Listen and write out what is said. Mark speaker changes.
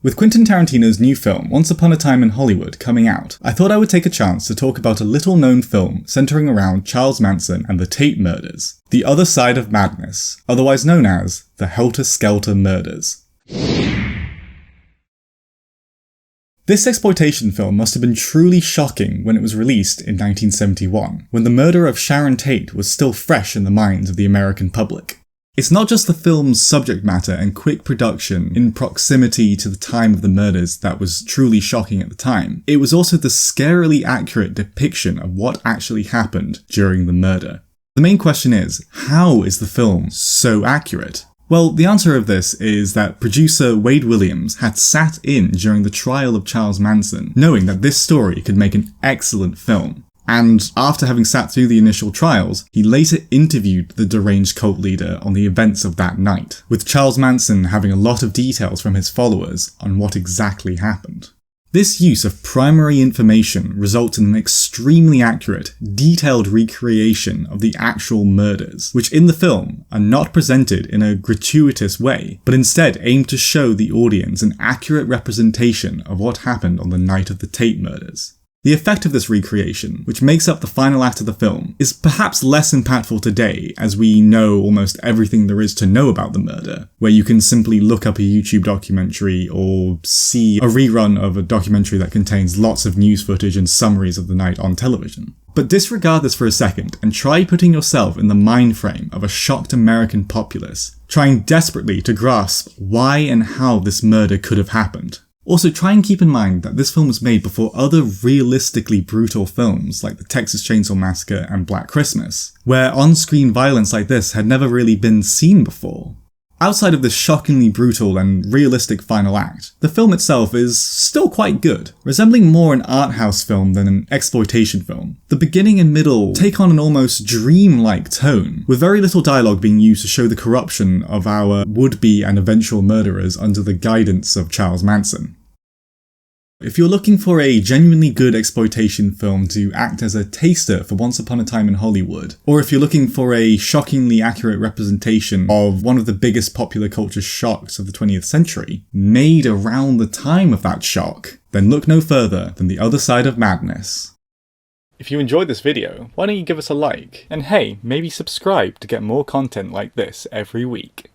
Speaker 1: With Quentin Tarantino's new film, Once Upon a Time in Hollywood, coming out, I thought I would take a chance to talk about a little-known film centering around Charles Manson and the Tate murders, The Other Side of Madness, otherwise known as the Helter Skelter Murders. This exploitation film must have been truly shocking when it was released in 1971, when the murder of Sharon Tate was still fresh in the minds of the American public. It's not just the film's subject matter and quick production in proximity to the time of the murders that was truly shocking at the time, it was also the scarily accurate depiction of what actually happened during the murder. The main question is, how is the film so accurate? Well, the answer of this is that producer Wade Williams had sat in during the trial of Charles Manson, knowing that this story could make an excellent film. And after having sat through the initial trials, he later interviewed the deranged cult leader on the events of that night, with Charles Manson having a lot of details from his followers on what exactly happened. This use of primary information results in an extremely accurate, detailed recreation of the actual murders, which in the film are not presented in a gratuitous way, but instead aim to show the audience an accurate representation of what happened on the night of the Tate murders. The effect of this recreation, which makes up the final act of the film, is perhaps less impactful today as we know almost everything there is to know about the murder, where you can simply look up a YouTube documentary or see a rerun of a documentary that contains lots of news footage and summaries of the night on television. But disregard this for a second and try putting yourself in the mind frame of a shocked American populace, trying desperately to grasp why and how this murder could have happened. Also, try and keep in mind that this film was made before other realistically brutal films like the Texas Chainsaw Massacre and Black Christmas, where on-screen violence like this had never really been seen before. Outside of this shockingly brutal and realistic final act, the film itself is still quite good, resembling more an art house film than an exploitation film. The beginning and middle take on an almost dream-like tone, with very little dialogue being used to show the corruption of our would-be and eventual murderers under the guidance of Charles Manson. If you're looking for a genuinely good exploitation film to act as a taster for Once Upon a Time in Hollywood, or if you're looking for a shockingly accurate representation of one of the biggest popular culture shocks of the 20th century, made around the time of that shock, then look no further than The Other Side of Madness. If you enjoyed this video, why don't you give us a like? And hey, maybe subscribe to get more content like this every week.